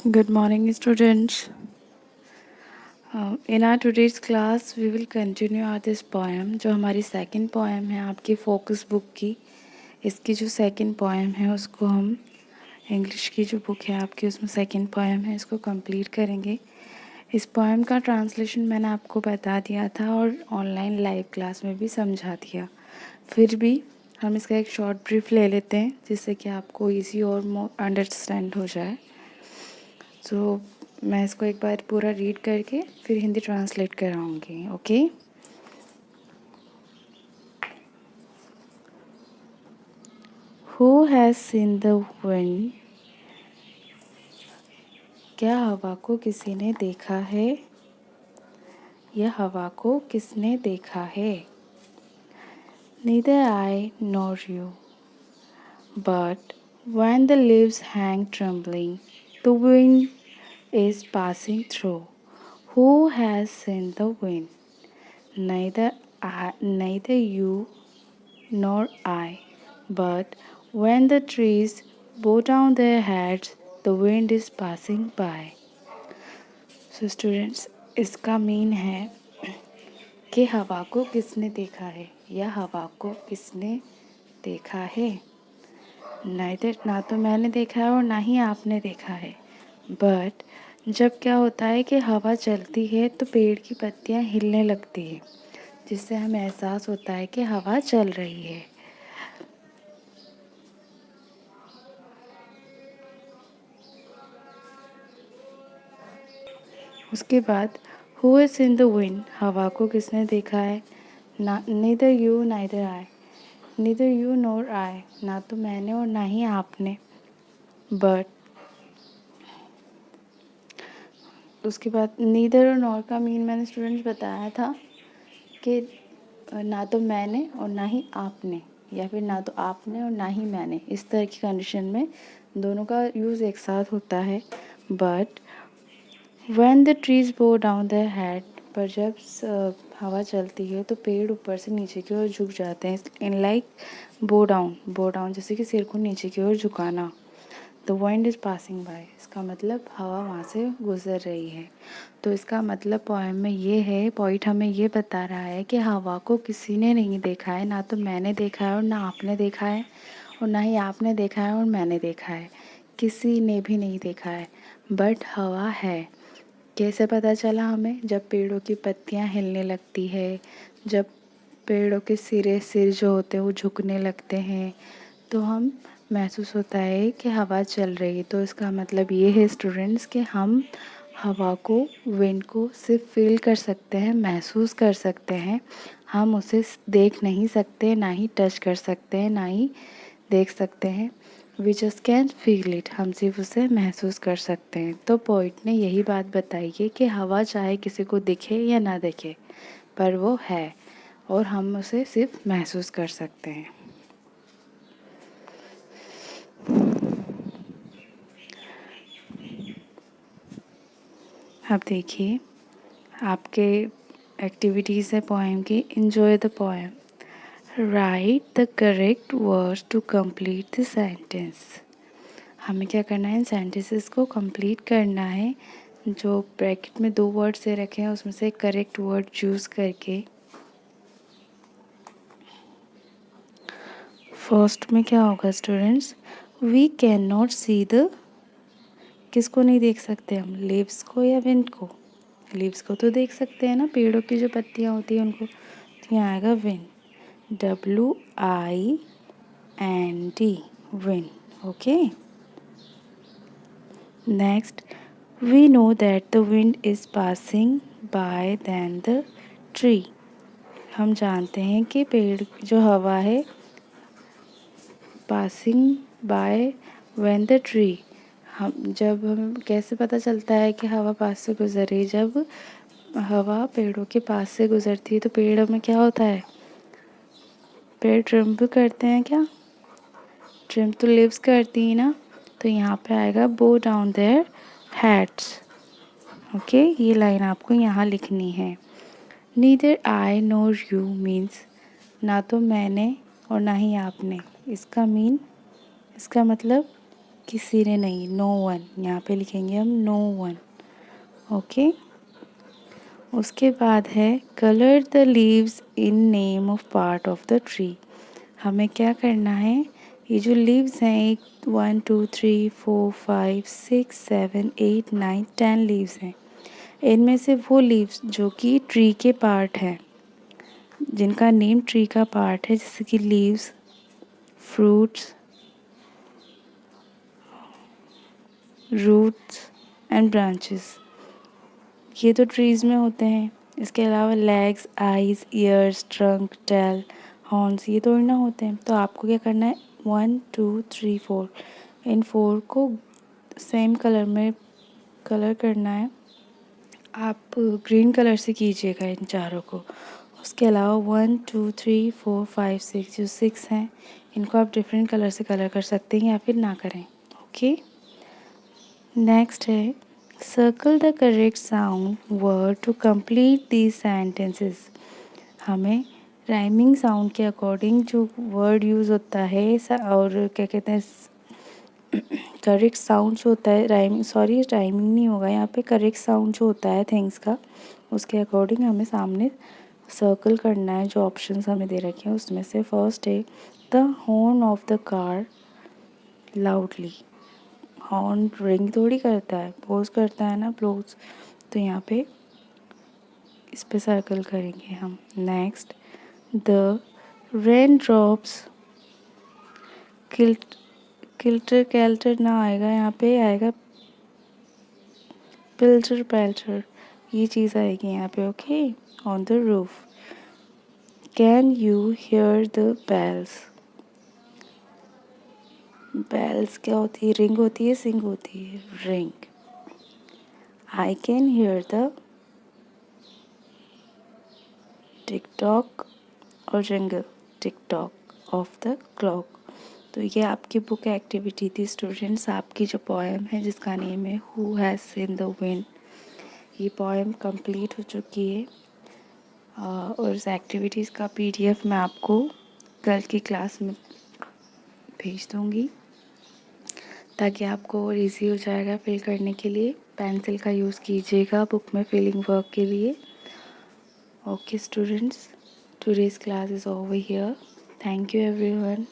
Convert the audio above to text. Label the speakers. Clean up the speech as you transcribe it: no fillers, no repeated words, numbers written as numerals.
Speaker 1: Good morning, students. In our today's class, we will continue our this poem, जो हमारी second poem है आपकी focus book की. इसकी जो सेकंड पोएम है उसको हम इंग्लिश की जो बुक है आपकी उसमें सेकंड पोएम है, इसको कंप्लीट करेंगे. इस पोएम का ट्रांसलेशन मैंने आपको बता दिया था और ऑनलाइन लाइव क्लास में भी समझा दिया. फिर भी हम इसका एक शॉर्ट ब्रीफ ले लेते हैं जिससे कि आपको इजी और अंडरस्टैंड हो जाए. सो मैं इसको एक बार पूरा रीड करके फिर हिंदी ट्रांसलेट कराऊंगी. Okay. Who has seen the wind? क्या हवा को किसी ने देखा है? यह हवा को किसने देखा है? Neither I nor you. But when the leaves hang trembling, the wind is passing through. Who has seen the wind? Neither you nor I. But when the trees bow down their heads, the wind is passing by. So students, इसका mean है कि हवा को किसने देखा है या हवा को किसने देखा है. ना तो मैंने देखा है और ना ही आपने देखा है. बट जब क्या होता है कि हवा चलती है तो पेड़ की पत्तियां हिलने लगती है जिससे हमें एहसास होता है कि हवा चल रही है. उसके बाद who is in the wind? हवा को किसने देखा है? Neither you neither I. Neither you nor I. ना तो मैंने और ना ही आपने. बट उसके बाद नीदर और नॉर का मीन मैंने स्टूडेंट्स बताया था कि ना तो मैंने और ना ही आपने या फिर ना तो आपने और ना ही मैंने. इस तरह की कंडीशन में दोनों का यूज़ एक साथ होता है. बट व्हेन द ट्रीज बो डाउन देयर हेड, पर जब हवा चलती है तो पेड़ ऊपर से नीचे की ओर झुक जाते हैं. इन लाइक बो डाउन जैसे कि सिर को नीचे की ओर झुकाना. The wind is passing by, इसका मतलब हवा वहाँ से गुजर रही है. तो इसका मतलब पोएम में ये है, पॉइंट हमें ये बता रहा है कि हवा को किसी ने नहीं देखा है. ना तो मैंने देखा है और ना आपने देखा है और ना ही आपने देखा है और मैंने देखा है. किसी ने भी नहीं देखा है. बट हवा है. कैसे पता चला हमें? जब पेड़ों की पत्तियां हिलने लगती है, जब पेड़ों के सिर जो होते हैं वो झुकने लगते हैं तो हम महसूस होता है कि हवा चल रही है. तो इसका मतलब ये है स्टूडेंट्स कि हम हवा को, विंड को सिर्फ फील कर सकते हैं, महसूस कर सकते हैं. हम उसे देख नहीं सकते, ना ही टच कर सकते हैं, ना ही देख सकते हैं. We just can feel it. हम सिर्फ उसे महसूस कर सकते हैं. तो पोइट ने यही बात बताई है कि हवा चाहे किसी को दिखे या ना दिखे पर वो है और हम उसे सिर्फ महसूस कर सकते हैं. अब देखिए आपके एक्टिविटीज़ है पोएम की. Enjoy the poem. Write the correct words to complete the sentence. हमें क्या करना है? इन सेंटेंसेस को कंप्लीट करना है. जो ब्रैकेट में 2 वर्ड से रखे हैं उसमें से करेक्ट वर्ड चूज़ करके. फर्स्ट में क्या होगा students? We can not see the, किसको नहीं देख सकते हम? लीव्स को या विंड को? लीव्स को तो देख सकते हैं ना, पेड़ों की जो पत्तियां होती हैं उनको. तो यहाँ आएगा wind. WIND, wind. Okay. Next, we know that the wind is passing by then the tree. हम जानते हैं कि पेड़ जो हवा है, passing by when the tree. हम कैसे पता चलता है कि हवा पास से गुजर रही? जब हवा पेड़ों के पास से गुजरती है तो पेड़ों में क्या होता है? पेड़ ट्रिम्बल करते हैं क्या? ट्रिम तो लिव्स करती है ना. तो यहाँ पे आएगा बो डाउन देयर हेड्स. ओके, ये लाइन आपको यहाँ लिखनी है. Neither I NOR you means ना तो मैंने और ना ही आपने. इसका मतलब किसी ने नहीं, नो वन, यहाँ पे लिखेंगे हम नो वन। ओके। उसके बाद है colour the leaves in name of part of the tree. हमें क्या करना है, ये जो लीव्स हैं 1 2 3 4 5 6 7 8 9 10 लीव्स हैं, इनमें से वो लीव्स जो कि ट्री के पार्ट हैं, जिनका नेम ट्री का पार्ट है, जैसे कि leaves, fruits, roots and branches, ये तो ट्रीज़ में होते हैं। इसके अलावा legs, eyes, ears, trunk, tail, horns, ये तो ना होते हैं। तो आपको क्या करना है, 1 2 3 4, इन 4 को सेम कलर में कलर करना है। आप ग्रीन कलर से कीजिएगा इन चारों को। उसके अलावा 1 2 3 4 5 6, जो 6 हैं, इनको आप डिफरेंट कलर से कलर कर सकते हैं या फिर ना करें। ओके। नेक्स्ट है circle the correct sound word to complete these sentences. हमें राइमिंग साउंड के अकॉर्डिंग जो वर्ड यूज़ होता है और क्या कहते हैं, करेक्ट साउंड जो होता है, राइमिंग नहीं होगा यहाँ पे, करेक्ट साउंड जो होता है थिंग्स का, उसके अकॉर्डिंग हमें सामने सर्कल करना है। जो ऑप्शंस हमें दे रखे हैं उसमें से फर्स्ट है the horn of the car loudly. Horn ring थोड़ी करता है, ब्लोज करता है ना, ब्लोज। तो यहाँ पे इस पे सर्कल करेंगे हम। Next the rain drops kilter कैल्टर ना आएगा, यहाँ पे आएगा पिल्टर पैल्टर, ये चीज़ आएगी यहाँ पे। Okay. On the roof can you hear the bells. Bells क्या होती है, रिंग होती है, सिंग होती है, ring. I can hear the tick tock और jingle, tick tock of the clock. तो ये आपकी बुक एक्टिविटी थी स्टूडेंट्स। आपकी जो पोएम है जिसका नेम है who has seen the wind, ये पोएम कंप्लीट हो चुकी है। और इस एक्टिविटीज़ का PDF मैं आपको कल की क्लास में भेज दूँगी, ताकि आपको और ईजी हो जाएगा फिल करने के लिए। पेंसिल का यूज़ कीजिएगा बुक में फिलिंग वर्क के लिए। Okay students, today's class is over here. Thank you everyone.